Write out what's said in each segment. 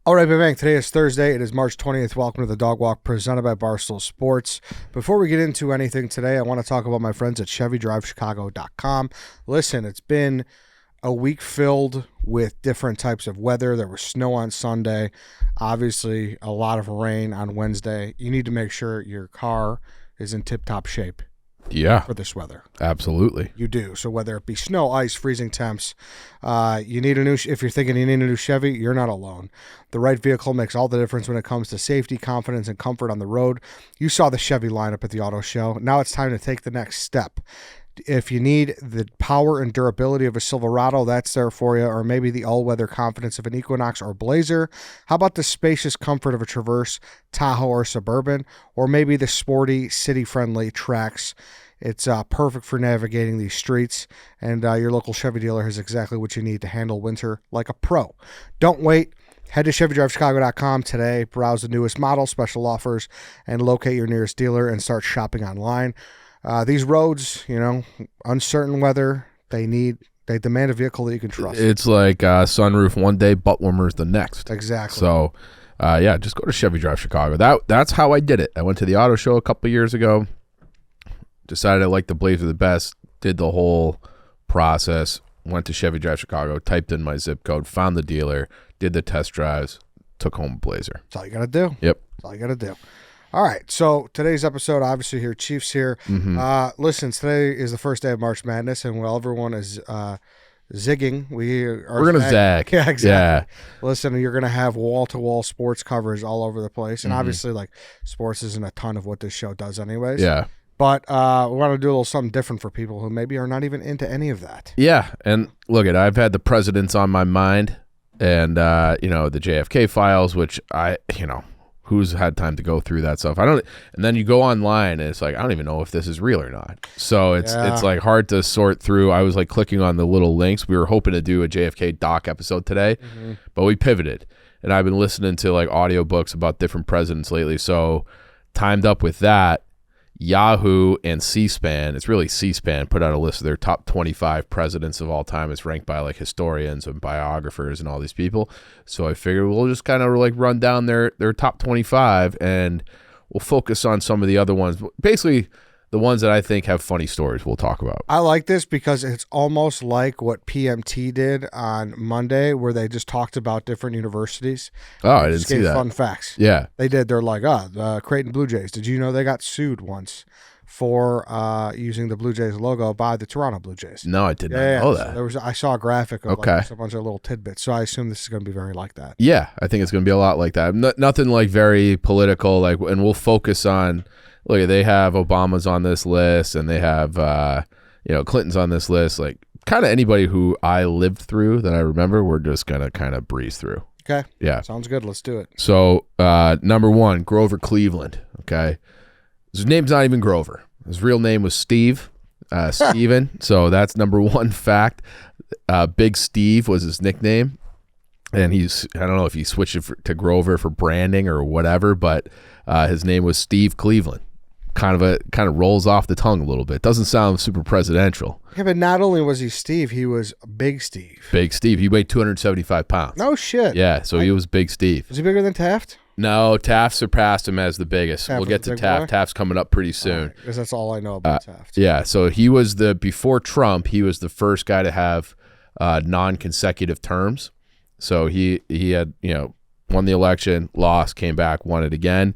All right, bang. Today is Thursday. It is March 20th. Welcome to the Dog Walk presented by Barstool Sports. Before we get into anything today, I want to talk about my friends at ChevyDriveChicago.com. Listen, it's been a week filled with different types of weather. There was snow on Sunday, obviously a lot of rain on Wednesday. You need to make sure your car is in tip-top shape. Yeah, for this weather. Absolutely. You do. So whether it be snow, ice, freezing temps, you need a new, if you're thinking you need a new Chevy, you're not alone. The right vehicle makes all the difference when it comes to safety, confidence, and comfort on the road. You saw the Chevy lineup at the auto show. Now it's time to take the next step. If you need the power and durability of a Silverado, that's there for you, or maybe the all-weather confidence of an Equinox or Blazer. How about the spacious comfort of a Traverse, Tahoe, or Suburban, or maybe the sporty, city-friendly Trax? It's perfect for navigating these streets, and your local Chevy dealer has exactly what you need to handle winter like a pro. Don't wait. Head to ChevyDriveChicago.com today, browse the newest model, special offers, and locate your nearest dealer and start shopping online. These roads, uncertain weather, they demand a vehicle that you can trust. It's like sunroof one day, butt warmers the next. Exactly. So, just go to Chevy Drive Chicago. That's how I did it. I went to the auto show a couple years ago, decided I liked the Blazer the best, did the whole process, went to Chevy Drive Chicago, typed in my zip code, found the dealer, did the test drives, took home a Blazer. That's all you got to do. Yep. That's all you got to do. All right, so today's episode, obviously here, Chiefs here. Mm-hmm. Listen, today is the first day of March Madness, and while everyone is zigging, we're going to zag. Yeah, exactly. Yeah. Listen, you're going to have wall-to-wall sports coverage all over the place, and obviously, sports isn't a ton of what this show does anyways. Yeah. But we want to do a little something different for people who maybe are not even into any of that. Yeah, and look, I've had the presidents on my mind, and, the JFK files, which who's had time to go through that stuff? And then you go online and it's like, I don't even know if this is real or not. So it's like hard to sort through. I was like clicking on the little links. We were hoping to do a JFK doc episode today, but we pivoted. And I've been listening to like audiobooks about different presidents lately. So timed up with that, Yahoo and C-SPAN, it's really C-SPAN, put out a list of their top 25 presidents of all time. It's ranked by like historians and biographers and all these people. So I figured we'll just kind of like run down their top 25 and we'll focus on some of the other ones. Basically, the ones that I think have funny stories we'll talk about. I like this because it's almost like what PMT did on Monday where they just talked about different universities. Oh, I didn't see that. Fun facts. Yeah. They did. They're like, Creighton Blue Jays. Did you know they got sued once for using the Blue Jays logo by the Toronto Blue Jays? No, I did not know that. So I saw a graphic of like a bunch of little tidbits. So I assume this is going to be very like that. Yeah, I think it's going to be a lot like that. Nothing like very political, and we'll focus on. Look, they have Obama's on this list, and they have Clinton's on this list. Like, kind of anybody who I lived through that I remember, we're just gonna kind of breeze through. Okay. Yeah. Sounds good. Let's do it. So, number one, Grover Cleveland. Okay, his name's not even Grover. His real name was Steve. Steven. So that's number one fact. Big Steve was his nickname, and I don't know if he switched it to Grover for branding or whatever, but his name was Steve Cleveland. Kind of rolls off the tongue a little bit. Doesn't sound super presidential. Yeah, but not only was he Steve, he was Big Steve. Big Steve. He weighed 275 pounds. No shit. Yeah, so he was Big Steve. Was he bigger than Taft? No, Taft surpassed him as the biggest. We'll get to Taft. Boy? Taft's coming up pretty soon. Because that's all I know about Taft. Yeah, so he was before Trump, he was the first guy to have non-consecutive terms. So he had, won the election, lost, came back, won it again.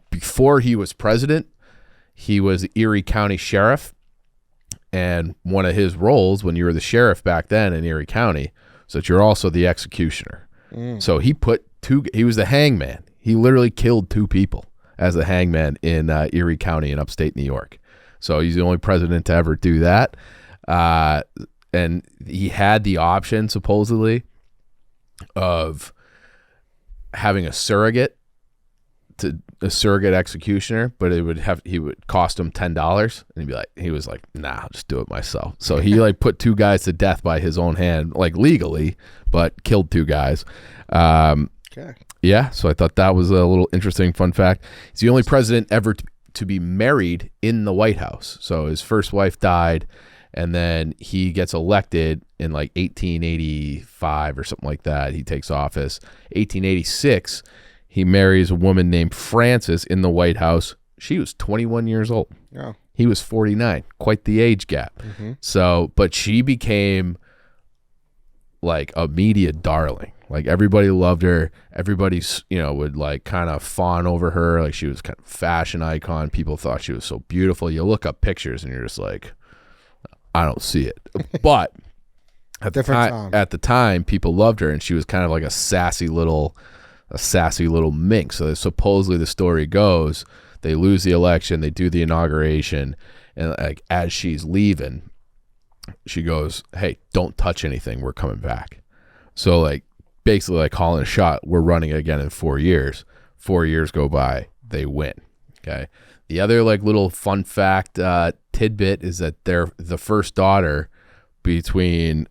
Before he was president, he was the Erie County Sheriff. And one of his roles when you were the sheriff back then in Erie County was that you're also the executioner. So he was the hangman. He literally killed 2 people as the hangman in Erie County in upstate New York. So he's the only president to ever do that. And he had the option, supposedly, of having a surrogate executioner, but he would cost him $10, and he was like, nah, I'll just do it myself. So he like put 2 guys to death by his own hand, like legally, but killed 2 guys. Okay. Yeah, so I thought that was a little interesting fun fact. He's the only president ever to be married in the White House. So his first wife died, And then he gets elected in like 1885 or something like that. He takes office. 1886, he marries a woman named Frances in the White House. She was 21 years old. Yeah. He was 49. Quite the age gap. So, but she became like a media darling. Like everybody loved her. Everybody's, would like kind of fawn over her. Like she was kind of fashion icon. People thought she was so beautiful. You look up pictures and you're just like, I don't see it. But at the time, people loved her, and she was kind of like a sassy little minx. So supposedly the story goes, they lose the election, they do the inauguration, and like as she's leaving, she goes, "Hey, don't touch anything. We're coming back." So like basically like calling a shot. We're running again in 4 years. 4 years go by, they win. Okay. The other like little fun fact tidbit is that they're the first daughter between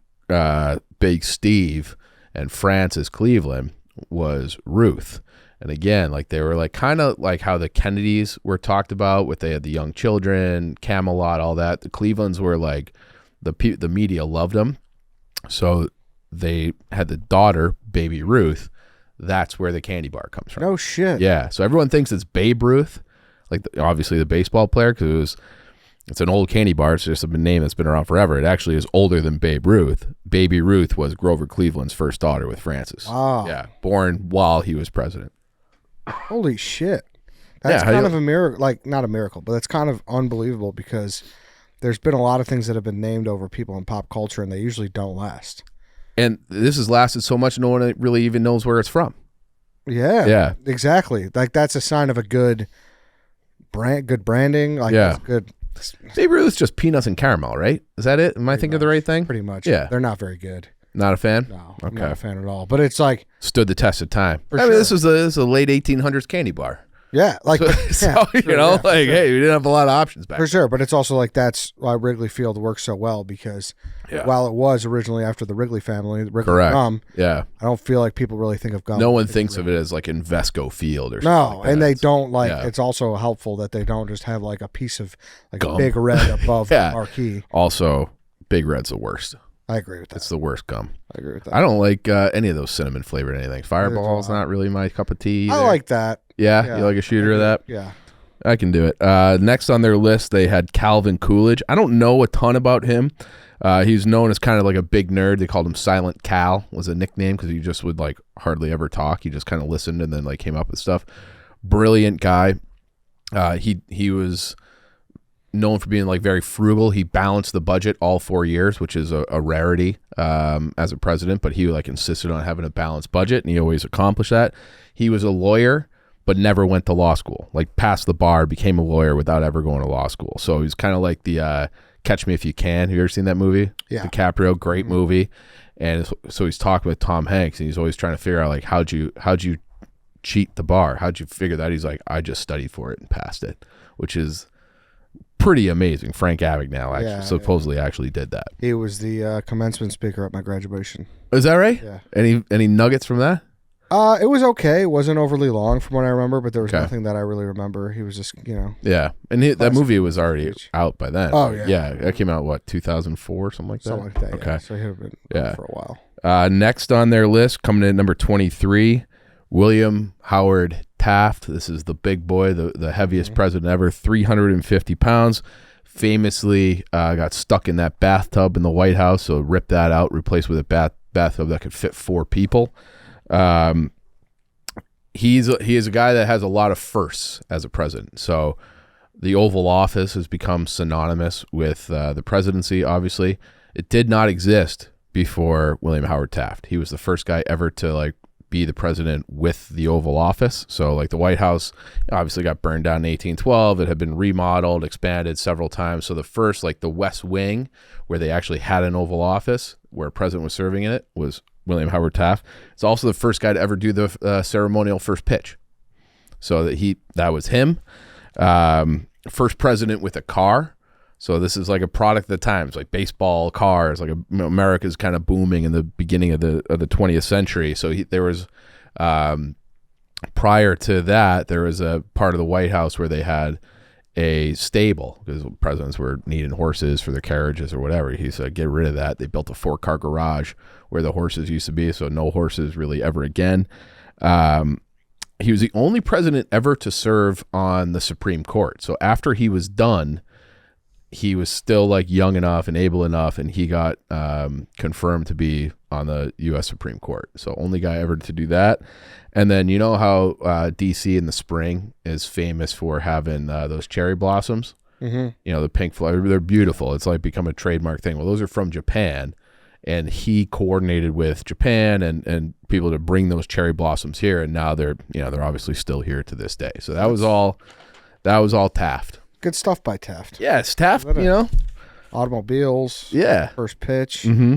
Big Steve and Frances Cleveland was Ruth. And again, like they were like kind of like how the Kennedys were talked about, with they had the young children, Camelot, all that. The Clevelands were like the media loved them, so they had the daughter, Baby Ruth. That's where the candy bar comes from. No shit. Yeah. So everyone thinks it's Babe Ruth, like obviously the baseball player, because it's an old candy bar. It's just a name that's been around forever. It actually is older than Babe Ruth. Baby Ruth was Grover Cleveland's first daughter with Frances. Wow. Yeah. Born while he was president. Holy shit. That's kind of a miracle. Like, not a miracle, but that's kind of unbelievable, because there's been a lot of things that have been named over people in pop culture, and they usually don't last. And this has lasted so much, no one really even knows where it's from. Yeah. Yeah. Exactly. Like, that's a sign of a good branding. Like, that's good. Babe Ruth's just peanuts and caramel, right? Is that it? Am I thinking of the right thing? Pretty much. Yeah. They're not very good. Not a fan? No, I'm not a fan at all. But it's like... Stood the test of time. I mean, sure. this was a late 1800s candy bar. Yeah. Like, Hey, we didn't have a lot of options back then. For sure. But it's also like that's why Wrigley Field works so well, because while it was originally after the Wrigley family, Wrigley gum, I don't feel like people really think of gum. No one thinks of it as like Invesco Field or something. No, like that. And they don't like, it's also helpful that they don't just have like a piece of like gum. A big red above the marquee. Also, Big Red's the worst. I agree with that. It's the worst gum. I agree with that. I don't like any of those cinnamon flavored anything. Fireball's not really my cup of tea either. I like that. Yeah? You like a shooter of that? Yeah. I can do it. Next on their list, they had Calvin Coolidge. I don't know a ton about him. He's known as kind of like a big nerd. They called him Silent Cal, was a nickname, because he just would like hardly ever talk. He just kind of listened and then like came up with stuff. Brilliant guy. He was known for being like very frugal. He balanced the budget all 4 years, which is a rarity as a president, but he like insisted on having a balanced budget, and he always accomplished that. He was a lawyer, but never went to law school. Like passed the bar, became a lawyer without ever going to law school. So he's kind of like the Catch Me If You Can. Have you ever seen that movie? Yeah. DiCaprio, great movie. And so he's talking with Tom Hanks, and he's always trying to figure out like how'd you cheat the bar? How'd you figure that? He's like, I just studied for it and passed it, which is pretty amazing. Frank Abagnale supposedly actually did that. He was the commencement speaker at my graduation. Is that right? Yeah. Any nuggets from that? It was okay. It wasn't overly long from what I remember, but there was nothing that I really remember. He was just, Yeah. And that movie was already out by then. Oh, yeah. Yeah. That came out, 2004, something like that? Something like that, okay. Yeah. So he had been for a while. Next on their list, coming in at number 23, William Howard Taft. This is the big boy, the heaviest president ever, 350 pounds. Famously got stuck in that bathtub in the White House, so ripped that out, replaced with a bathtub that could fit 4 people. He is a guy that has a lot of firsts as a president. So the Oval Office has become synonymous with the presidency, obviously. It did not exist before William Howard Taft. He was the first guy ever to like be the president with the Oval Office. So like the White House obviously got burned down in 1812. It had been remodeled, expanded several times. So the first, like the West Wing, where they actually had an Oval Office where a president was serving in it, was William Howard Taft. It's also the first guy to ever do the ceremonial first pitch. So that was him. First president with a car. So this is like a product of the times, like baseball cars, like America's kind of booming in the beginning of the 20th century. So there was, prior to that, there was a part of the White House where they had a stable because presidents were needing horses for their carriages or whatever. He said, get rid of that. They built a 4-car garage where the horses used to be, so no horses really ever again. He was the only president ever to serve on the Supreme Court. So after he was done, he was still like young enough and able enough, and he got confirmed to be on the U.S. Supreme Court. So only guy ever to do that. And then you know how D.C. in the spring is famous for having those cherry blossoms? Mm-hmm. You know, the pink flower. They're beautiful. It's like become a trademark thing. Well, those are from Japan, and he coordinated with Japan and people to bring those cherry blossoms here, and now they're obviously still here to this day. So that was all Taft. Good stuff by Taft. Yeah, it's Taft, automobiles. Yeah. First pitch. Mm-hmm.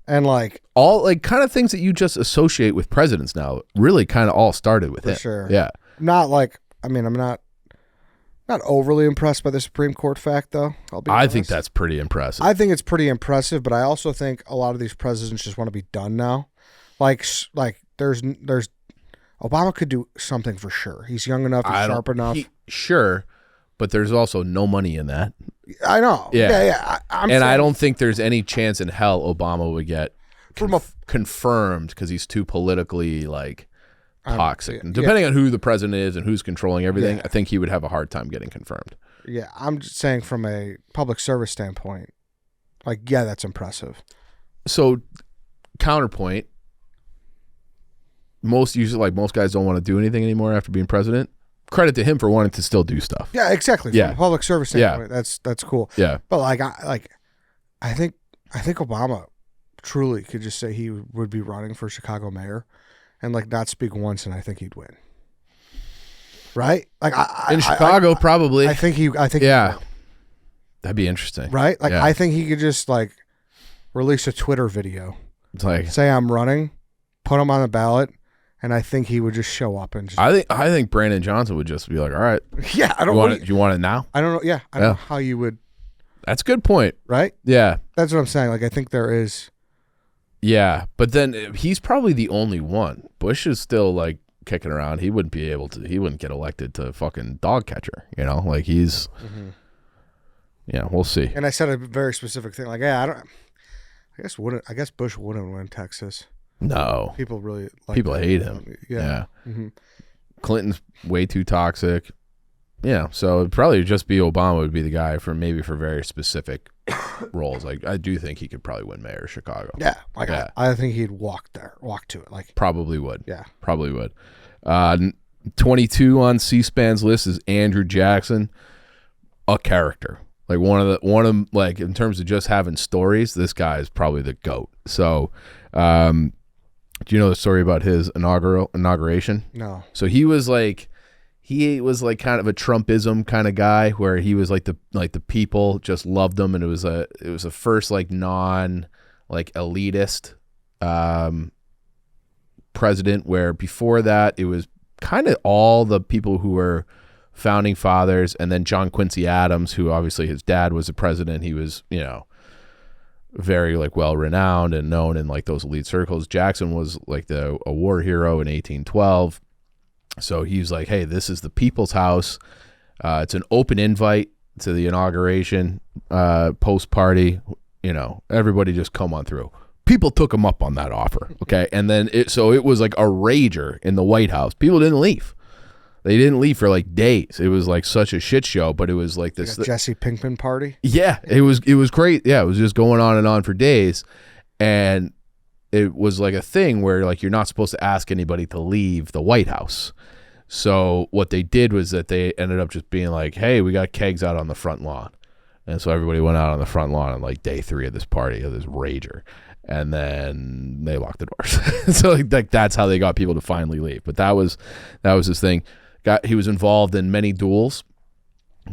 And like all like kind of things that you just associate with presidents now really kind of all started with for it. sure. Yeah. Not like, I mean, I'm not overly impressed by the Supreme Court fact, though. I think that's pretty impressive. I think it's pretty impressive, but I also think a lot of these presidents just want to be done now. Like there's Obama could do something for sure. He's young enough, he's sharp enough. Sure, but there's also no money in that. I know. Yeah. I don't think there's any chance in hell Obama would get confirmed because he's too politically toxic. Depending on who the president is and who's controlling everything, I think he would have a hard time getting confirmed. Yeah, I'm just saying from a public service standpoint, that's impressive. So, counterpoint, most guys don't want to do anything anymore after being president. Credit to him for wanting to still do stuff. Yeah, exactly. From a public service standpoint, that's cool. Yeah. But I think Obama truly could just say he would be running for Chicago mayor and not speak once, and I think he'd win. Right? In Chicago, probably. I think he that'd be interesting. Right? I think he could just release a Twitter video. It's say I'm running, put him on the ballot, and I think he would just show up and just I think Brandon Johnson would just be like, all right. Yeah, I don't want it. Do you want it now? I don't know. Yeah. I don't know how you would. That's a good point. Right? Yeah. That's what I'm saying. I think there is. Yeah, but then he's probably the only one. Bush is still kicking around. He wouldn't be able to. He wouldn't get elected to fucking dog catcher. He's. Mm-hmm. Yeah, we'll see. And I said a very specific thing. I guess Bush wouldn't win Texas. No, people really hate him. Yeah. Mm-hmm. Clinton's way too toxic. Yeah, so it'd probably just be Obama would be the guy for very specific roles. I do think he could probably win mayor of Chicago. Yeah, I think he'd walk to it. Probably would. Yeah, probably would. 22 on C-SPAN's list is Andrew Jackson, a character. One of in terms of just having stories, this guy is probably the GOAT. So, do you know the story about his inauguration? No. So he was kind of a Trumpism kind of guy where he was the people just loved him, and it was a first non elitist president, where before that it was kind of all the people who were founding fathers, and then John Quincy Adams, who obviously his dad was the president. He was very well renowned and known in those elite circles. Jackson was a war hero in 1812. So he's hey, this is the people's house. It's an open invite to the inauguration post party. Everybody just come on through. People took him up on that offer. Okay. And then it was a rager in the White House. People didn't leave. They didn't leave for days. It was this a shit show, but it was this Jesse Pinkman party. Yeah, it was great. Yeah, it was just going on and on for days, and it was a thing where you're not supposed to ask anybody to leave the White House. So what they did was that they ended up just being hey, we got kegs out on the front lawn, and so everybody went out on the front lawn on day 3 of this party of this rager. And then they locked the doors. So that's how they got people to finally leave. But that was his thing. He was involved in many duels.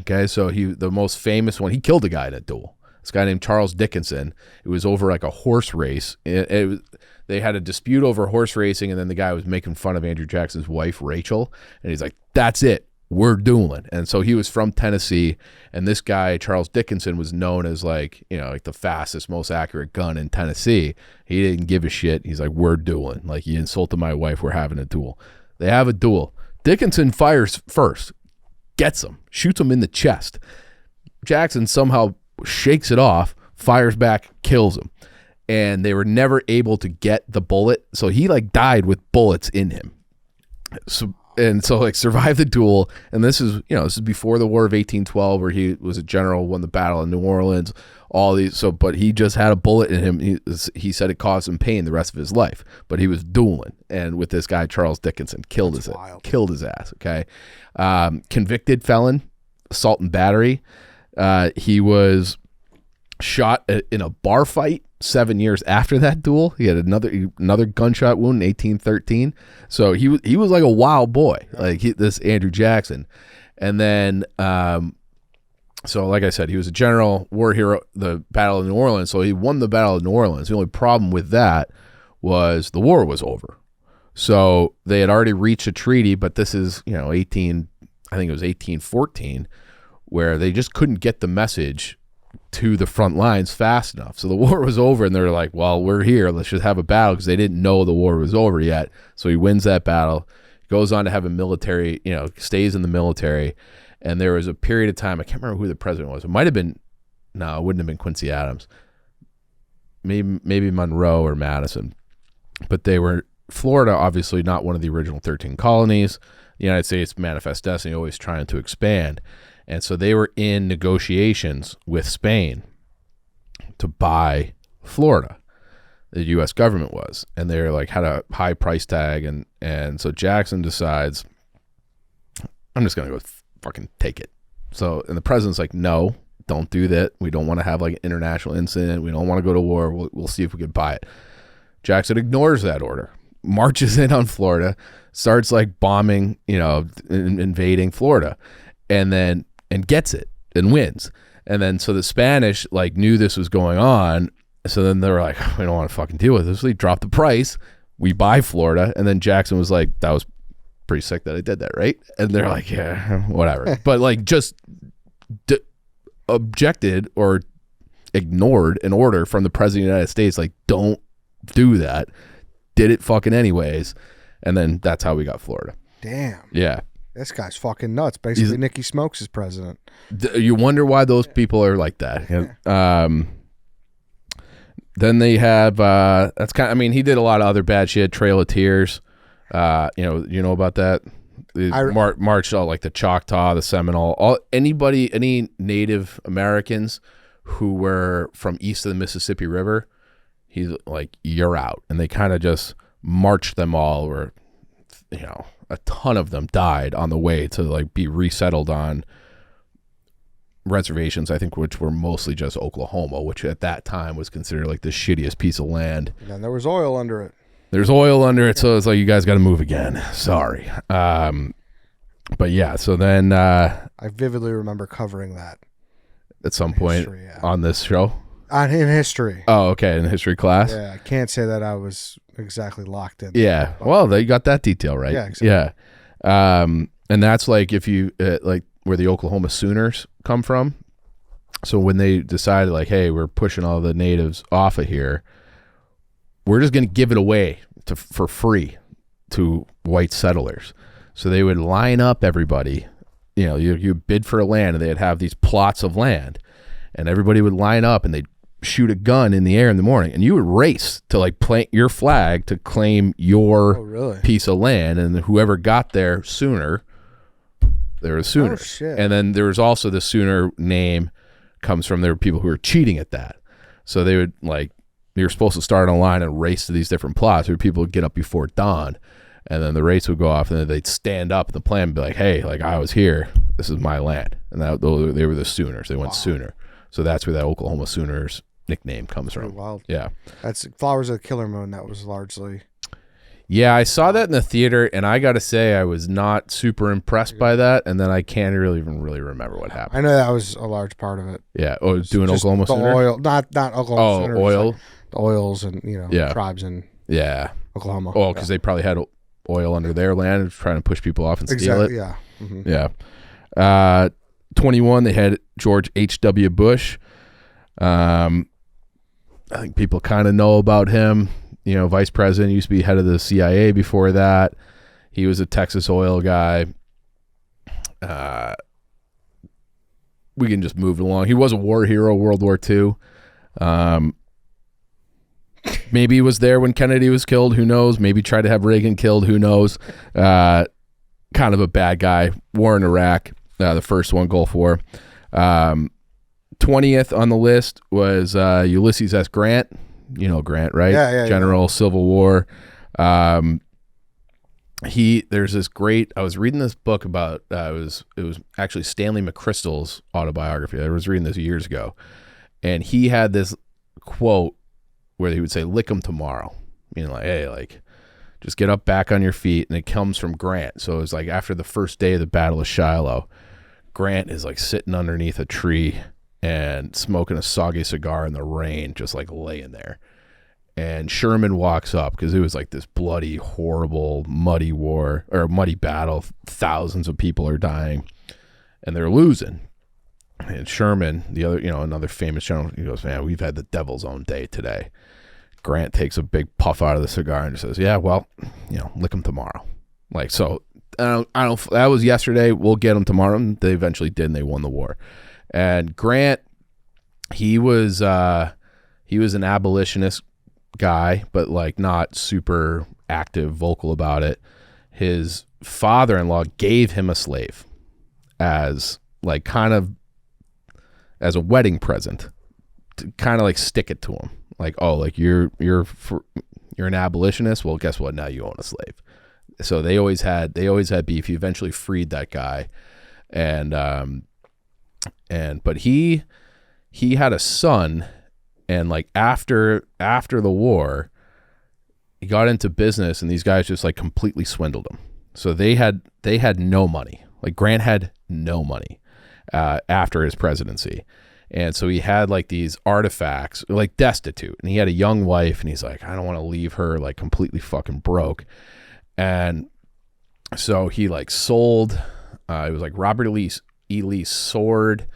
Okay, so the most famous one, he killed a guy in a duel. This guy named Charles Dickinson. It was over a horse race. They had a dispute over horse racing, and then the guy was making fun of Andrew Jackson's wife, Rachel. And he's like, "That's it. We're dueling." And so he was from Tennessee, and this guy, Charles Dickinson, was known as the fastest, most accurate gun in Tennessee. He didn't give a shit. He's like, "We're dueling. You insulted my wife. We're having a duel." They have a duel. Dickinson fires first, gets him, shoots him in the chest. Jackson somehow shakes it off, fires back, kills him. And they were never able to get the bullet. So he like died with bullets in him. So like survived the duel. And this is before the War of 1812 where he was a general, won the Battle of New Orleans, all these. So, but he just had a bullet in him. He said it caused him pain the rest of his life, but he was dueling. And with this guy, Charles Dickinson, killed his ass. Okay. Convicted felon, assault and battery. He was shot in a bar fight 7 years after that duel. He had another gunshot wound in 1813. So he was like a wild boy, like this Andrew Jackson. And then, so like I said, he was a general, war hero, the Battle of New Orleans. So he won the Battle of New Orleans. The only problem with that was the war was over. So they had already reached a treaty, but this is, I think it was 1814, where they just couldn't get the message to the front lines fast enough. So the war was over and they're like, well, we're here. Let's just have a battle, because they didn't know the war was over yet. So he wins that battle, goes on to have a military, stays in the military. And there was a period of time, I can't remember who the president was. It might have been, no, it wouldn't have been Quincy Adams. Maybe Monroe or Madison. But they were, Florida, obviously not one of the original 13 colonies. The United States manifest destiny, always trying to expand. And so they were in negotiations with Spain to buy Florida. The U.S. government was. And they were like, had a high price tag. And so Jackson decides, I'm just going to go fucking take it. So, and the president's like, no, don't do that. We don't want to have like an international incident. We don't want to go to war. We'll see if we can buy it. Jackson ignores that order, marches in on Florida, starts like bombing, invading Florida, and gets it and wins. And then so the Spanish like knew this was going on. So then they were like, we don't want to fucking deal with this. So they dropped the price. We buy Florida. And then Jackson was like, that was pretty sick that I did that, right? And they're like, yeah, whatever. But like just objected or ignored an order from the president of the United States, like, don't do that. Did it fucking anyways. And then that's how we got Florida. Damn. Yeah. This guy's fucking nuts. Basically, Nicky Smokes is president. You wonder why those people are like that. Yeah. Then they have, that's kind of, I mean, he did a lot of other bad shit. Trail of Tears. You know about that? Marched all like the Choctaw, the Seminole, any Native Americans who were from east of the Mississippi River. He's like, you're out. And they kind of just marched them all, or, a ton of them died on the way to like be resettled on reservations, I think, which were mostly just Oklahoma, which at that time was considered like the shittiest piece of land. And there was oil under it. There's oil under it, so it's like, you guys got to move again. Sorry. But yeah, so then... I vividly remember covering that. At some point on this show? In history. Oh, okay, in history class? Yeah, I can't say that I was exactly locked in. Yeah, well, they got that detail right. Yeah, exactly. Yeah. And that's like if you, like where the Oklahoma Sooners come from. So when they decided like, hey, we're pushing all the natives off of here, we're just going to give it away for free to white settlers. So they would line up everybody, you bid for a land, and they'd have these plots of land, and everybody would line up and they'd shoot a gun in the air in the morning, and you would race to like plant your flag to claim your piece of land. And whoever got there sooner, there was Sooner. Oh, shit. And then there was also the Sooner name comes from, there were people who were cheating at that. So they would like, you were supposed to start on a line and race to these different plots where people would get up before dawn, and then the race would go off, and then they'd stand up in the plan and be like, hey, like, I was here, this is my land. And they were the Sooners. They went Sooner. So that's where that Oklahoma Sooners nickname comes from. Wild. Yeah. That's Flowers of the Killer Moon. That was largely... Yeah, I saw that in the theater, and I got to say I was not super impressed by that, and then I can't even really remember what happened. I know that was a large part of it. Yeah. Oh, doing Oklahoma Sooner? Oil, not Oklahoma Sooner. Oil? Like the oils and, tribes in Oklahoma. Oh, because they probably had oil under their land, trying to push people off and steal it. Yeah. Mm-hmm. Yeah. 21, they had George H.W. Bush. I think people kind of know about him. Vice president, used to be head of the CIA before that. He was a Texas oil guy. we can just move along. He was a war hero, World War II. Maybe he was there when Kennedy was killed. Who knows? Maybe tried to have Reagan killed. Who knows? Kind of a bad guy. War in Iraq, the first one, Gulf War. 20th on the list was Ulysses S. Grant. You know Grant, right? Yeah. General, Civil War. There's this great. I was reading this book about. It was actually Stanley McChrystal's autobiography. I was reading this years ago, and he had this quote where he would say, "Lick 'em tomorrow," meaning like, "Hey, like, just get up back on your feet." And it comes from Grant. So it was like after the first day of the Battle of Shiloh, Grant is like sitting underneath a tree and smoking a soggy cigar in the rain, just like laying there. And Sherman walks up because it was like this bloody, horrible, muddy war or muddy battle. Thousands of people are dying and they're losing. And Sherman, the other, another famous general, he goes, "Man, we've had the devil's own day today." Grant takes a big puff out of the cigar and just says, "Yeah, well, lick them tomorrow." Like, so I don't, that was yesterday. We'll get them tomorrow. And they eventually did, and they won the war. And Grant, he was an abolitionist guy, but like not super active, vocal about it. His father-in-law gave him a slave as like kind of as a wedding present to kind of like stick it to him. Like, oh, like you're an abolitionist. Well, guess what? Now you own a slave. So they always had beef. He eventually freed that guy. But he had a son, and like after the war, he got into business, and these guys just like completely swindled him. So they had no money. Like Grant had no money after his presidency, and so he had like these artifacts, like destitute, and he had a young wife, and he's like, I don't want to leave her like completely fucking broke, and so he like sold. It was like Robert E. Lee's sword.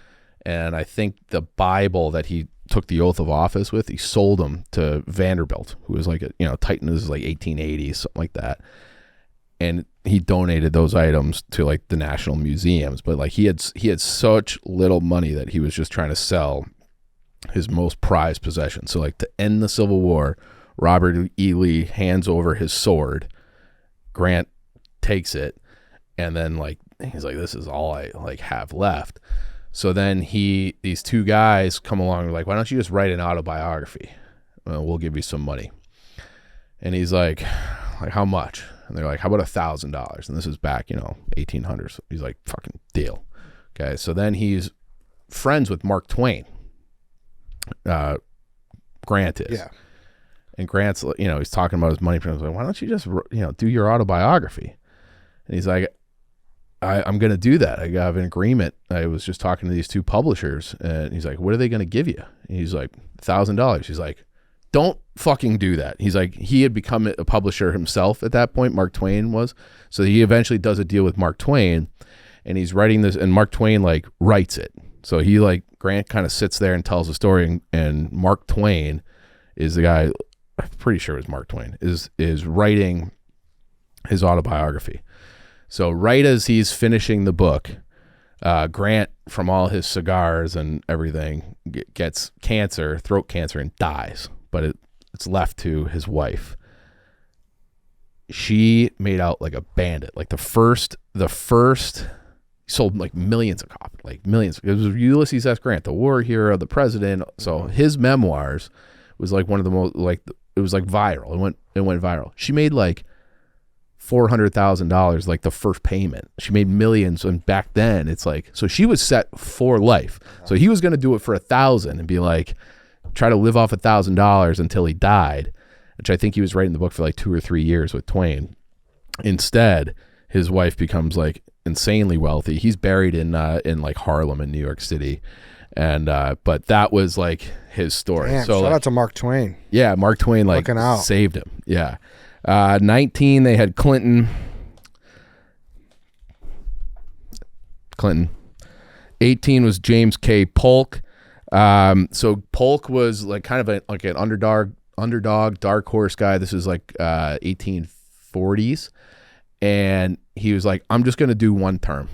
And I think the Bible that he took the oath of office with, he sold them to Vanderbilt, who was like, Titan. This is like 1880s, something like that. And he donated those items to like the national museums. But like he had such little money that he was just trying to sell his most prized possession. So like to end the Civil War, Robert E. Lee hands over his sword. Grant takes it, and then like he's like, this is all I like have left. So then these two guys come along and are like, why don't you just write an autobiography? We'll give you some money. And he's like, how much? And they're like, how about $1,000? And this is back, 1800s. He's like, fucking deal. Okay. So then he's friends with Mark Twain. Grant is. Yeah. And Grant's, he's talking about his money. He's like, why don't you just, do your autobiography? And he's like, I'm going to do that. I have an agreement. I was just talking to these two publishers, and he's like, what are they going to give you? And he's like, $1,000. He's like, don't fucking do that. He's like, he had become a publisher himself at that point. Mark Twain was. So he eventually does a deal with Mark Twain, and he's writing this, and Mark Twain like writes it. So he like, Grant kind of sits there and tells a story, and Mark Twain is the guy, I'm pretty sure it was Mark Twain, is writing his autobiography. So right as he's finishing the book, Grant, from all his cigars and everything, gets cancer, throat cancer, and dies. But it's left to his wife. She made out like a bandit. Like the first sold like millions of copies, like millions. It was Ulysses S. Grant, the war hero, the president. So his memoirs was like one of the most, like, it was like viral. It went viral. She made like $400,000 like the first payment. She made millions, and back then it's like, so she was set for life. So he was going to do it for $1,000 and be like, try to live off $1,000 until he died, which I think he was writing the book for like 2 or 3 years with Twain. Instead, his wife becomes like insanely wealthy. He's buried in like Harlem in New York City. And but that was like his story. Damn, so shout like, out to Mark Twain. Yeah, Mark Twain like saved him. Yeah. 19, they had Clinton. 18 was James K. Polk. So Polk was like kind of like an underdog, dark horse guy. This is like 1840s. And he was like, I'm just going to do one term.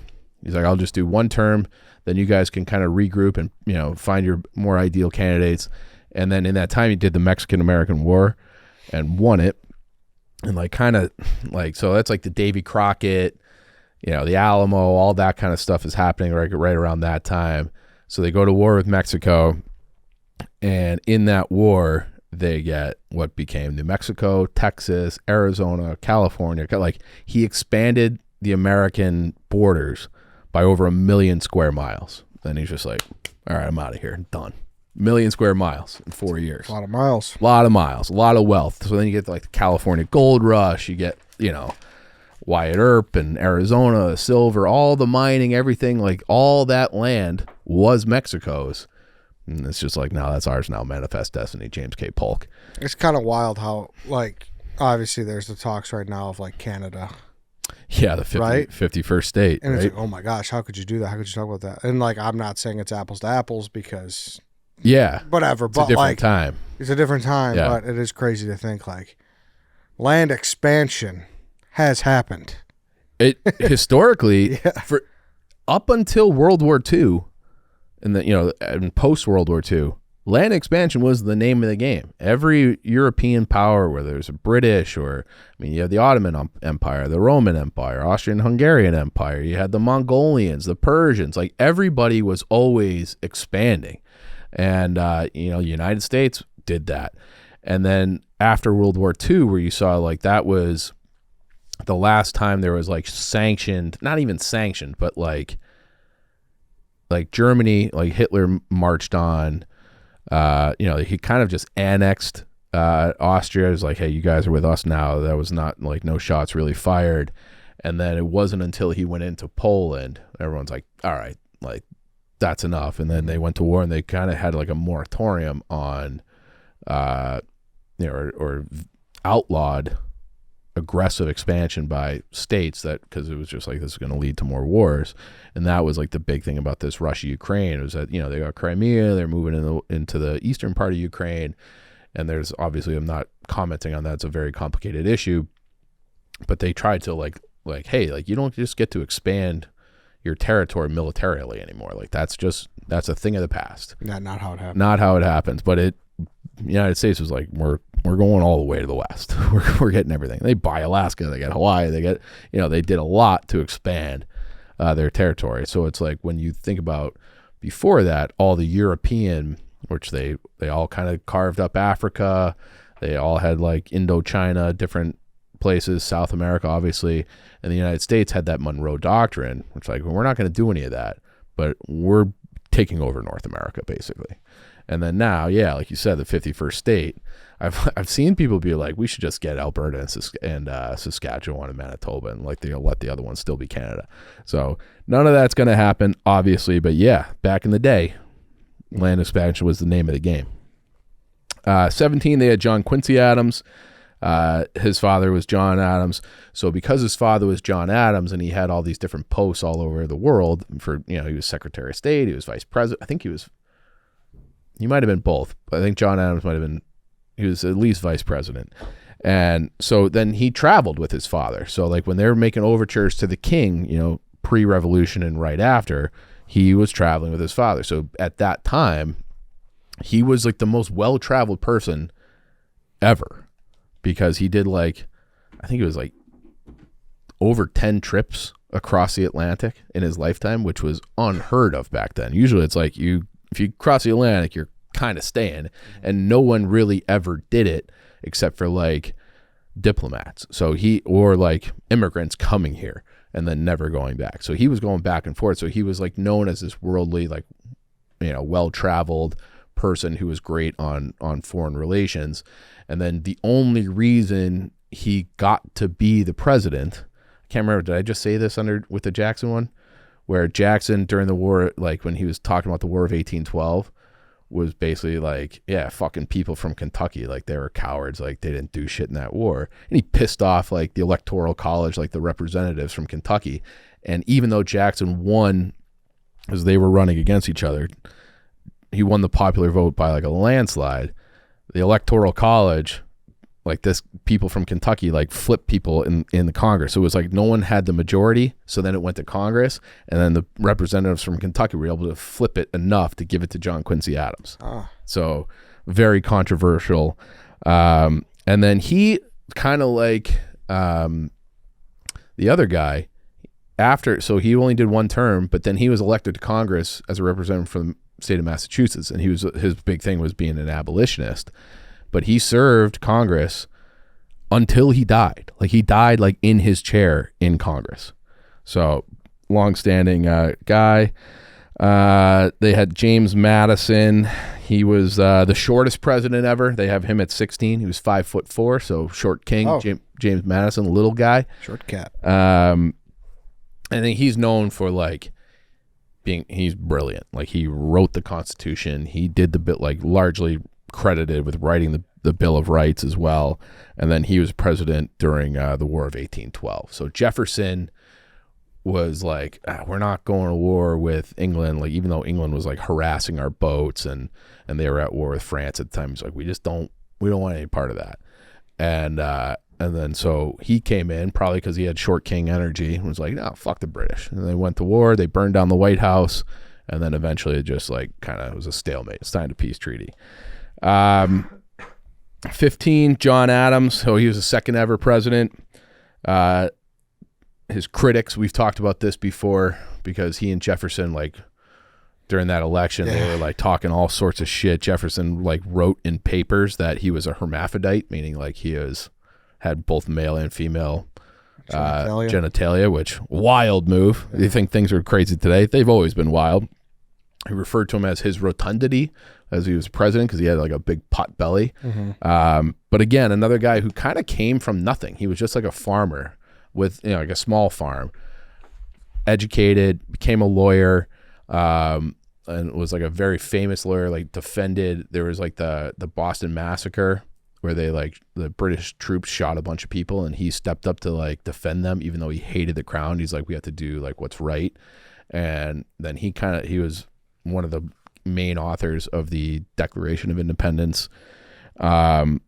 He's like, I'll just do one term, then you guys can kind of regroup and, you know, find your more ideal candidates. And then in that time, he did the Mexican-American War and won it. And like kind of like, so that's like the Davy Crockett, you know, the Alamo, all that kind of stuff is happening right around that time. So they go to war with Mexico, and in that war, they get what became New Mexico, Texas, Arizona, California. Like, he expanded the American borders by over 1 million square miles. Then he's just like, all right, I'm out of here. Done. 1 million square miles in 4 years. A lot of miles. A lot of miles. A lot of wealth. So then you get like the California gold rush. You get, you know, Wyatt Earp and Arizona, silver, all the mining, everything. Like, all that land was Mexico's. And it's just like, no, that's ours now. Manifest Destiny, James K. Polk. It's kind of wild how, like, obviously there's the talks right now of, like, Canada. Yeah, the 51st state. And right? it's like, oh my gosh, how could you do that? How could you talk about that? And, like, I'm not saying it's apples to apples because, yeah, whatever. It's but a different like, time. It's a different time, Yeah. but it is crazy to think, like, land expansion has happened. It historically, Yeah. for up until World War II, and the, you know, and post World War II, land expansion was the name of the game. Every European power, whether it's a British or, I mean, you have the Ottoman Empire, the Roman Empire, Austrian-Hungarian Empire, you had the Mongolians, the Persians, like, everybody was always expanding. And, you know, the United States did that. And then after World War II, where you saw, like, that was the last time there was, like, sanctioned, not even sanctioned, but like Germany, like, Hitler marched on, you know, he kind of just annexed Austria. It was like, hey, you guys are with us now. That was not, like, no shots really fired. And then it wasn't until he went into Poland, everyone's like, all right, like, that's enough. And then they went to war, and they kind of had like a moratorium on, you know, or outlawed aggressive expansion by states, that because it was just like, this is going to lead to more wars. And that was like the big thing about this Russia-Ukraine. It was that, you know, they got Crimea, they're moving into the eastern part of Ukraine. And there's obviously, I'm not commenting on that, it's a very complicated issue, but they tried to like, hey, like, you don't just get to expand your territory militarily anymore. Like, that's a thing of the past. Not how it happened. Not how it happens. But the United States was like, we're going all the way to the west. We're getting everything. They buy Alaska, they get Hawaii, they get, you know, they did a lot to expand their territory. So it's like, when you think about before that, all the European, which they all kind of carved up Africa, they all had like Indochina, different places, South America, obviously, and the United States had that Monroe Doctrine, which, like, we're not going to do any of that, but we're taking over North America, basically. And then now, yeah, like you said, the 51st state, I've seen people be like, we should just get Alberta and Saskatchewan and Manitoba, and like, they'll let the other ones still be Canada. So none of that's going to happen, obviously, but yeah, back in the day, land expansion was the name of the game. 17, they had John Quincy Adams. His father was John Adams. So because his father was John Adams, and he had all these different posts all over the world, for, you know, he was Secretary of State, he was Vice President. I think he might have been both, but I think John Adams he was at least Vice President. And so then he traveled with his father. So like, when they were making overtures to the king, you know, pre-revolution and right after, he was traveling with his father. So at that time, he was like the most well-traveled person ever, because he did, like, I think it was like over 10 trips across the Atlantic in his lifetime, which was unheard of back then. Usually it's like, if you cross the Atlantic, you're kind of staying, and no one really ever did it except for like diplomats. So or like immigrants coming here and then never going back. So he was going back and forth. So he was like known as this worldly, like, you know, well-traveled person who was great on foreign relations. And then the only reason he got to be the president, I can't remember, did I just say this with the Jackson one? Where Jackson, during the war, like when he was talking about the War of 1812, was basically like, yeah, fucking people from Kentucky, like, they were cowards, like, they didn't do shit in that war. And he pissed off like the Electoral College, like the representatives from Kentucky. And even though Jackson won, because they were running against each other, he won the popular vote by like a landslide. The Electoral College like this people from Kentucky like flipped people in the Congress. So it was like no one had the majority. So then it went to Congress, and then the representatives from Kentucky were able to flip it enough to give it to John Quincy Adams. So very controversial. And then he kind of like the other guy so he only did one term, but then he was elected to Congress as a representative from the state of Massachusetts. And his big thing was being an abolitionist. But he served Congress until he died. Like he died like in his chair in Congress. So longstanding guy. They had James Madison. He was the shortest president ever. They have him at 16. He was 5'4", so short king. James Madison, little guy, short cat. And then he's known for like he's brilliant. Like he wrote the Constitution. He did the bit like largely credited with writing the Bill of Rights as well. And then he was president during the War of 1812. So Jefferson was like, we're not going to war with England. Like, even though England was like harassing our boats and they were at war with France at the time, he's like, we don't want any part of that. And then so he came in probably because he had short king energy and was like, no, fuck the British. And they went to war. They burned down the White House. And then eventually it just like kind of was a stalemate. Signed a peace treaty. 15, John Adams. So he was the second ever president. His critics, we've talked about this before, because he and Jefferson, like during that election, they were like talking all sorts of shit. Jefferson like wrote in papers that he was a hermaphrodite, meaning like he had both male and female genitalia, which wild move. They think things are crazy today. They've always been wild. He referred to him as his rotundity as he was president because he had like a big pot belly. But again, another guy who kind of came from nothing. He was just like a farmer with like a small farm, educated, became a lawyer, and was like a very famous lawyer. Like defended. There was like the Boston Massacre where they like the British troops shot a bunch of people, and he stepped up to like defend them, even though he hated the crown. He's like, we have to do like what's right. And then he was one of the main authors of the Declaration of Independence. Loved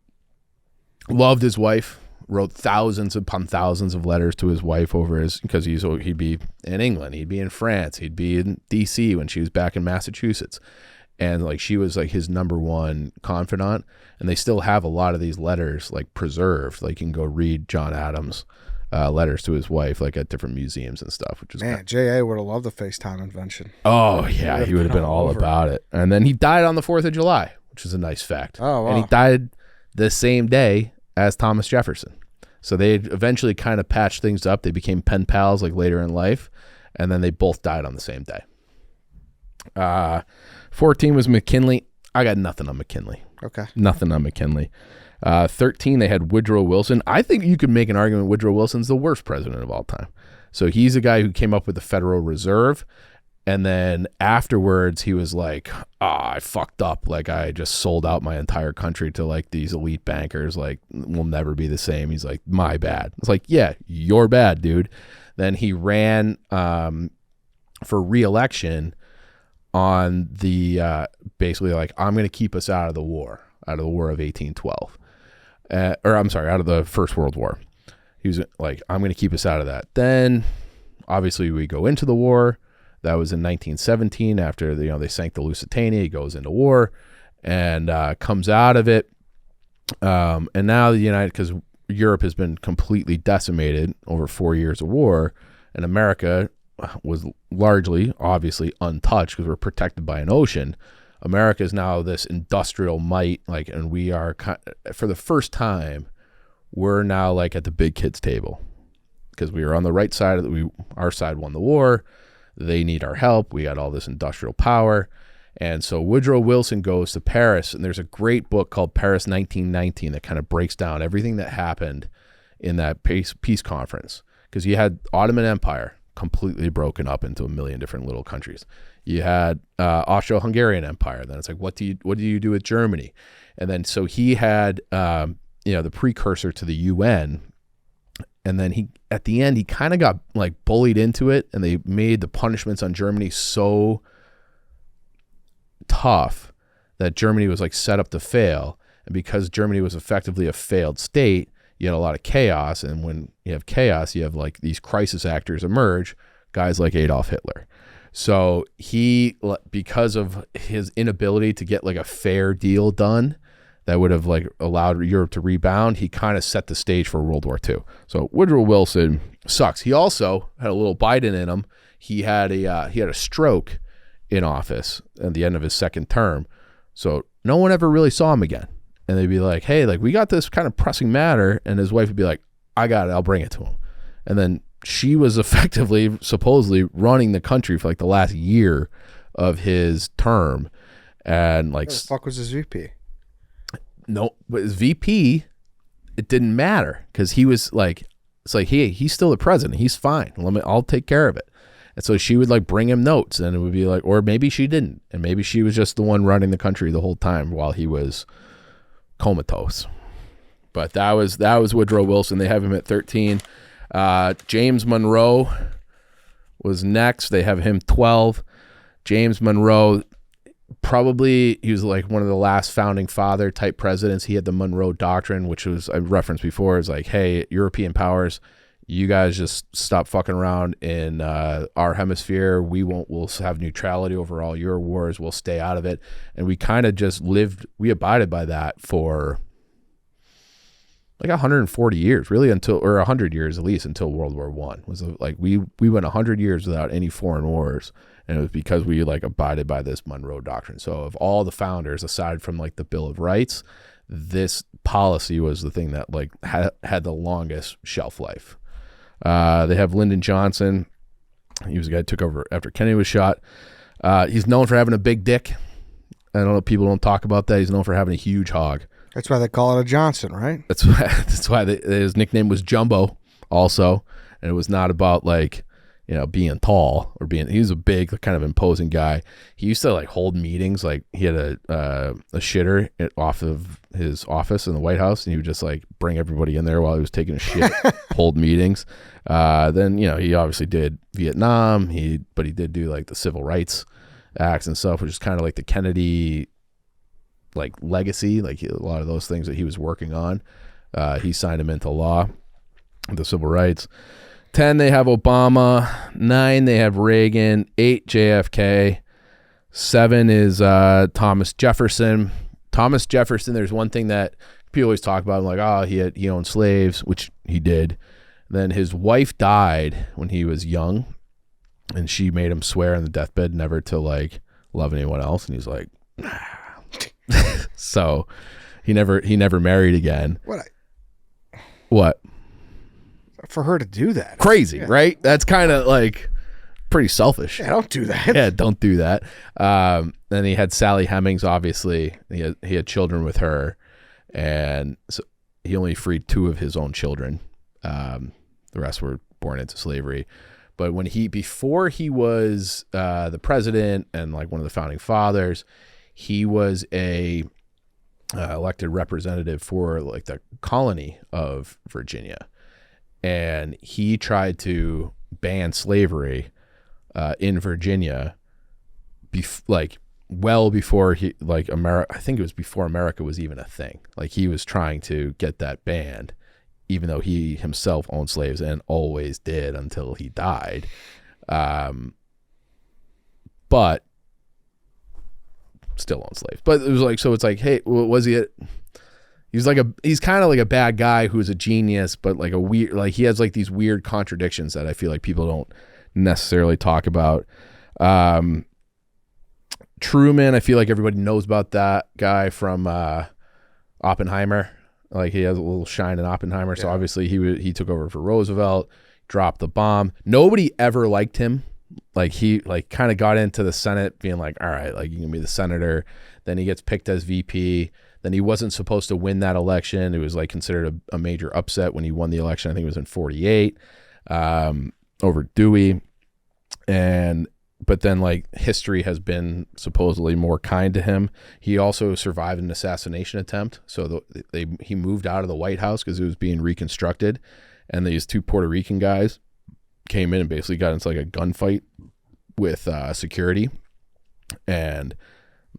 his wife, wrote thousands upon thousands of letters to his wife because he'd be in England, he'd be in France, he'd be in DC when she was back in Massachusetts. And like she was like his number one confidant, and they still have a lot of these letters like preserved. Like you can go read John Adams' letters to his wife like at different museums and stuff, which is J.A. would have loved the FaceTime invention. Oh yeah, he would have been all about it. And then he died on the 4th of July, which is a nice fact. Oh wow. And he died the same day as Thomas Jefferson. So they eventually kind of patched things up. They became pen pals like later in life, and then they both died on the same day. 14 was McKinley. I got nothing on McKinley. Okay. Nothing on McKinley. 13, they had Woodrow Wilson. I think you could make an argument Woodrow Wilson's the worst president of all time. So he's a guy who came up with the Federal Reserve, and then afterwards he was like, I fucked up. Like I just sold out my entire country to like these elite bankers. Like we'll never be the same. He's like, my bad. It's like, yeah, you're bad, dude. Then he ran for re-election on the basically like, I'm going to keep us out of the war of 1812. Out of the First World War. He was like, I'm going to keep us out of that. Then obviously we go into the war. That was in 1917 after they sank the Lusitania. He goes into war and comes out of it. And now because Europe has been completely decimated over 4 years of war, and America was largely, obviously, untouched because we're protected by an ocean. America is now this industrial might, like, and we are, for the first time, we're now like at the big kids table because we were on the right side of our side won the war. They need our help. We got all this industrial power. And so Woodrow Wilson goes to Paris, and there's a great book called Paris 1919 that kind of breaks down everything that happened in that peace conference, because you had Ottoman Empire completely broken up into a million different little countries. You had Austro-Hungarian Empire. Then it's like, what do you do with Germany? And then so he had the precursor to the UN. And then he, at the end, he kind of got like bullied into it, and they made the punishments on Germany so tough that Germany was like set up to fail. And because Germany was effectively a failed state, you had a lot of chaos. And when you have chaos, you have like these crisis actors emerge, guys like Adolf Hitler. So he, because of his inability to get like a fair deal done that would have like allowed Europe to rebound, he kind of set the stage for World War II. So Woodrow Wilson sucks. He also had a little Biden in him. He had a stroke in office at the end of his second term. So no one ever really saw him again. And they'd be like, hey, like we got this kind of pressing matter. And his wife would be like, I got it. I'll bring it to him. And then she was effectively, supposedly running the country for like the last year of his term. And like, Who the fuck was his VP? No, but his VP, it didn't matter because he was like, it's like, hey, he's still the president. He's fine. I'll take care of it. And so she would like bring him notes, and it would be like, or maybe she didn't, and maybe she was just the one running the country the whole time while he was comatose. But that was Woodrow Wilson. They have him at 13. James Monroe was next. They have him 12. James Monroe, probably he was like one of the last founding father type presidents. He had the Monroe Doctrine, which was, I referenced before, is like, hey, European powers, you guys just stop fucking around in our hemisphere. We'll have neutrality over all your wars. We'll stay out of it. And we kind of just we abided by that for like 140 years, really, or 100 years at least, until World War I. Was like we went 100 years without any foreign wars. And it was because we like abided by this Monroe Doctrine. So of all the founders, aside from like the Bill of Rights, this policy was the thing that like had the longest shelf life. They have Lyndon Johnson. He was the guy who took over after Kennedy was shot. He's known for having a big dick. I don't know, people don't talk about that. He's known for having a huge hog. That's why they call it a Johnson, right? That's why his nickname was Jumbo also. And it was not about like, being tall or he was a big kind of imposing guy. He used to like hold meetings. Like he had a shitter off of his office in the White House, and he would just like bring everybody in there while he was taking a shit, hold meetings. Then, he obviously did Vietnam. But he did do like the Civil Rights Acts and stuff, which is kind of like the Kennedy like legacy, like a lot of those things that he was working on. He signed them into law, the civil rights. 10, they have Obama. 9, they have Reagan. 8, JFK. 7 is Thomas Jefferson. Thomas Jefferson, there's one thing that people always talk about, like, he owned slaves, which he did. Then his wife died when he was young, and she made him swear on the deathbed never to like love anyone else, and he's like, nah. So he never married again. What? For her to do that. Crazy, yeah. Right? That's kind of like pretty selfish. Yeah, don't do that. Yeah, don't do that. Then he had Sally Hemings, obviously. He had children with her, and so he only freed 2 of his own children. The rest were born into slavery. But before he was the president and like one of the founding fathers, he was a elected representative for like the colony of Virginia. And he tried to ban slavery in Virginia, well before America. I think it was before America was even a thing. Like he was trying to get that banned, even though he himself owned slaves and always did until he died. But still owned slaves. But it was like, so it's like, hey, was he? He's kind of like a bad guy who's a genius, but like a weird, like he has like these weird contradictions that I feel like people don't necessarily talk about. Truman, I feel like everybody knows about that guy from Oppenheimer. Like he has a little shine in Oppenheimer. Yeah. So obviously he took over for Roosevelt, dropped the bomb. Nobody ever liked him. Like he like kind of got into the Senate being like, all right, like you can be the senator. Then he gets picked as VP. Then he wasn't supposed to win that election. It was like considered a major upset when he won the election. I think it was in 48 over Dewey. But then like history has been supposedly more kind to him. He also survived an assassination attempt. So he moved out of the White House because it was being reconstructed. And these 2 Puerto Rican guys came in and basically got into like a gunfight with security. And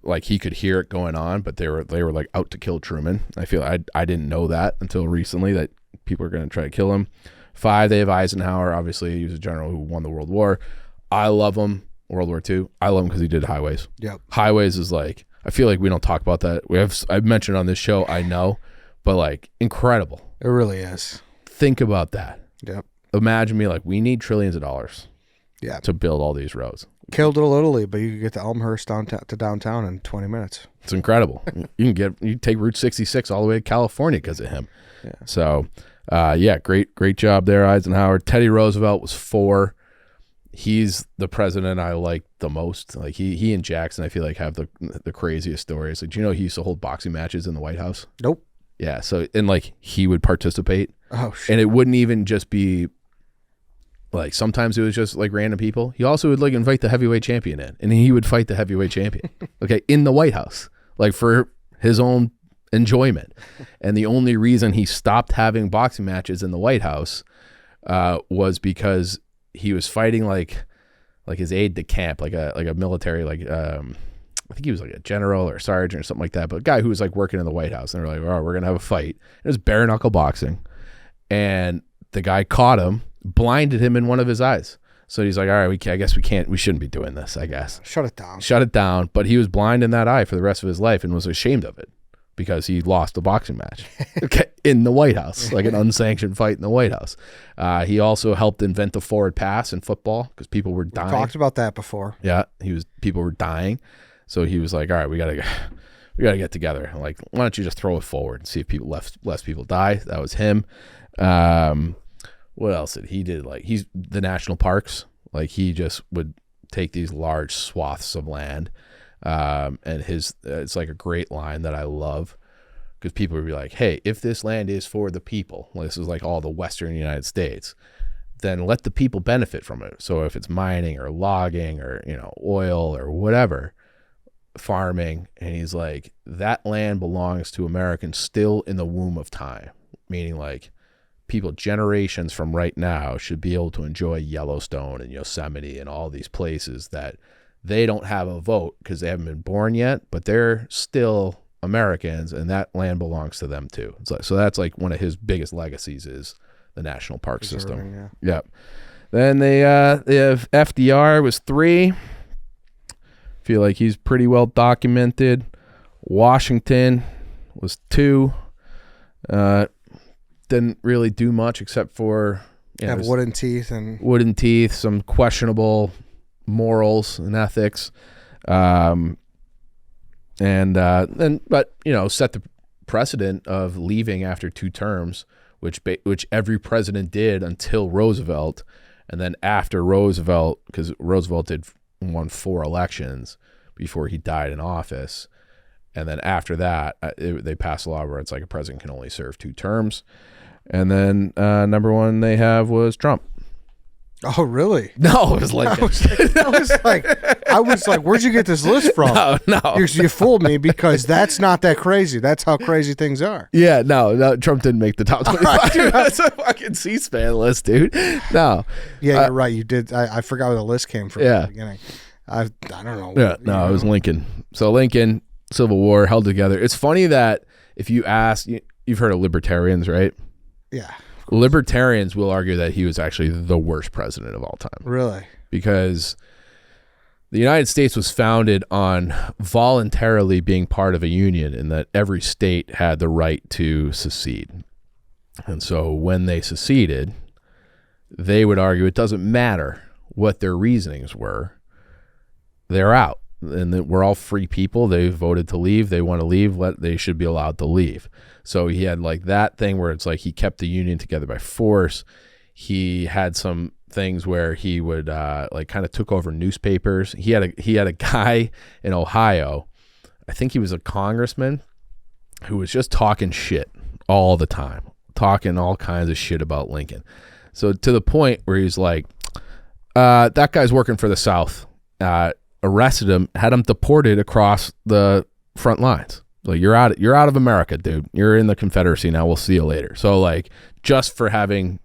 like he could hear it going on, but they were like out to kill Truman. I feel I didn't know that until recently, that people are going to try to kill him. 5, they have Eisenhower. Obviously, he was a general who won the World War. I love him. World War II. I love him because he did highways. Yep. Highways is like, I feel like we don't talk about that. I've mentioned on this show, I know, but like incredible. It really is. Think about that. Yep. Imagine me like, we need trillions of dollars. Yeah. To build all these roads. Killed it a little, but you could get to Elmhurst to downtown in 20 minutes. It's incredible. You take Route 66 all the way to California because of him. Yeah. So, great job there, Eisenhower. Teddy Roosevelt was 4. He's the president I like the most. Like he and Jackson, I feel like, have the craziest stories. Like, do you know he used to hold boxing matches in the White House? Nope. Yeah. So, and like he would participate. Oh shit. And it wouldn't even just be like, sometimes it was just like random people. He also would like invite the heavyweight champion in, and he would fight the heavyweight champion. Okay, in the White House, like for his own enjoyment. And the only reason he stopped having boxing matches in the White House was because he was fighting like his aide de camp, like a military, I think he was like a general or sergeant or something like that, but a guy who was like working in the White House. And they're like, "Oh, we're gonna have a fight." It was bare knuckle boxing, and the guy caught him, blinded him in one of his eyes. So he's like, "All right, I guess we shouldn't be doing this. I guess Shut it down. But he was blind in that eye for the rest of his life and was ashamed of it because he lost a boxing match in the White House, like an unsanctioned fight in the White House. He also helped invent the forward pass in football because people were dying. We talked about that before. Yeah, people were dying, so he was like, "All right, we gotta get together. Like, why don't you just throw it forward and see if less people die?" That was him. What else did he did? Like, he's the national parks. Like, he just would take these large swaths of land. And it's like a great line that I love, because people would be like, "Hey, if this land is for the people," well, this is like all the Western United States, then let the people benefit from it. So if it's mining or logging or, oil or whatever, farming. And he's like, that land belongs to Americans still in the womb of time, meaning like, people generations from right now should be able to enjoy Yellowstone and Yosemite and all these places that they don't have a vote because they haven't been born yet, but they're still Americans, and that land belongs to them too. So that's like one of his biggest legacies is the national park system. Yeah. Yep. Then they have FDR was 3. Feel like he's pretty well documented. Washington was 2. Didn't really do much except for have wooden teeth, some questionable morals and ethics, but set the precedent of leaving after 2 terms, which every president did until Roosevelt, and then after Roosevelt, because Roosevelt won 4 elections before he died in office, and then after that they passed a law where it's like a president can only serve 2 terms. And then number 1 they have was Trump. Oh, really? No, it was Lincoln. I was like, where'd you get this list from? No. You fooled me, because that's not that crazy. That's how crazy things are. Yeah, no, Trump didn't make the top 25. That's a fucking C-SPAN list, dude. No. Yeah, you're right. You did. I forgot where the list came from at the beginning. I don't know. Yeah, no, it was Lincoln. So Lincoln, Civil War, held together. It's funny that if you ask, you've heard of libertarians, right? Yeah. Libertarians will argue that he was actually the worst president of all time. Really? Because the United States was founded on voluntarily being part of a union, and that every state had the right to secede. And so when they seceded, they would argue it doesn't matter what their reasonings were. They're out. And that we're all free people. They voted to leave. They want to leave. They should be allowed to leave. So he had like that thing where it's like he kept the union together by force. He had some things where he would like kind of took over newspapers. He had a guy in Ohio, I think he was a congressman, who was just talking shit all the time, talking all kinds of shit about Lincoln. So to the point where he's like, that guy's working for the South. Arrested him, had him deported across the front lines. Like, you're out of America, dude. You're in the Confederacy now. We'll see you later. So like, just for having,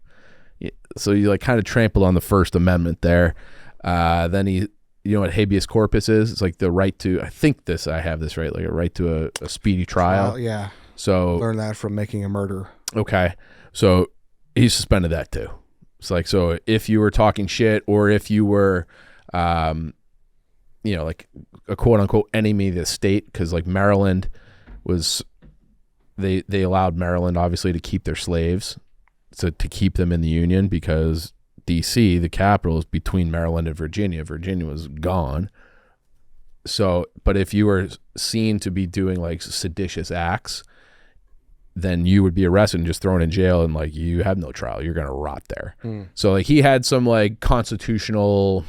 so you like kind of trampled on the First Amendment there. Then he you know what habeas corpus is? It's like the right to, I have this right, like a right to a speedy trial. Yeah. So learn that from Making a Murder. Okay. So he suspended that too. It's like, so if you were talking shit or if you were, you know, like a quote unquote enemy of the state, because like Maryland was, they allowed Maryland obviously to keep their slaves, to keep them in the Union, because DC, the capital, is between Maryland and Virginia. Virginia was gone. So, but if you were seen to be doing like seditious acts, then you would be arrested and just thrown in jail, and like you have no trial. You're gonna rot there. So like he had some like constitutional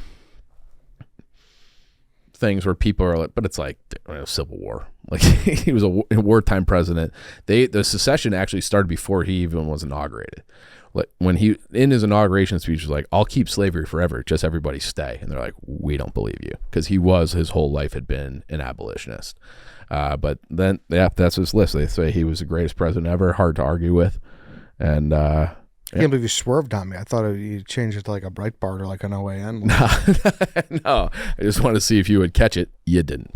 things where people are like, but it's like Civil War. Like he was a wartime president. The secession actually started before he even was inaugurated. Like when he in his inauguration speech was like, "I'll keep slavery forever, just everybody stay." And they're like, "We don't believe you," because his whole life had been an abolitionist. But then, yeah, that's his list. They say he was the greatest president ever. Hard to argue with. And I can't believe you swerved on me. I thought you changed it to like a Breitbart or like an OAN. No, I just want to see if you would catch it. You didn't.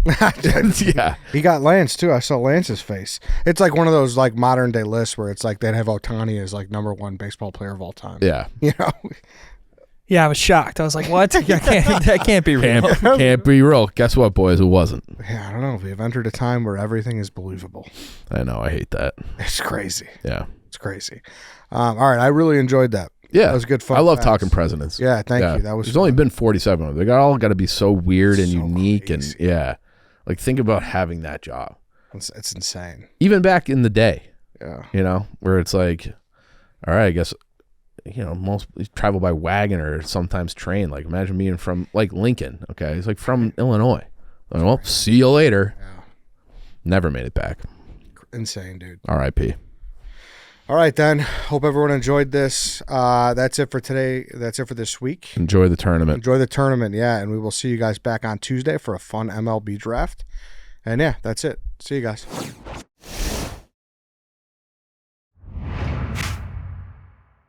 Yeah. He got Lance too. I saw Lance's face. It's like one of those like modern day lists where it's like they'd have Ohtani as like #1 baseball player of all time. Yeah. You know? Yeah, I was shocked. I was like, what? That can't be real. Can't be real. Guess what, boys? It wasn't. Yeah, I don't know. We have entered a time where everything is believable. I know. I hate that. It's crazy. Yeah. It's crazy. All right. I really enjoyed that. Yeah. That was good fun. I love talking presidents. Yeah, thank you. That was There's only been 47 of them. They all got to be so weird and So unique. crazy. And yeah. Like think about having that job. It's insane. Even back in the day. Yeah. You know, where it's like, all right, I guess, you know, most travel by wagon or sometimes train. Like imagine being from like Lincoln. Okay. He's like from Illinois. Like, well, see you later. Yeah. Never made it back. Insane, dude. R.I.P. All right, then. Hope everyone enjoyed this. That's it for today. That's it for this week. Enjoy the tournament. Enjoy the tournament, yeah. And we will see you guys back on Tuesday for a fun MLB draft. And yeah, that's it. See you guys.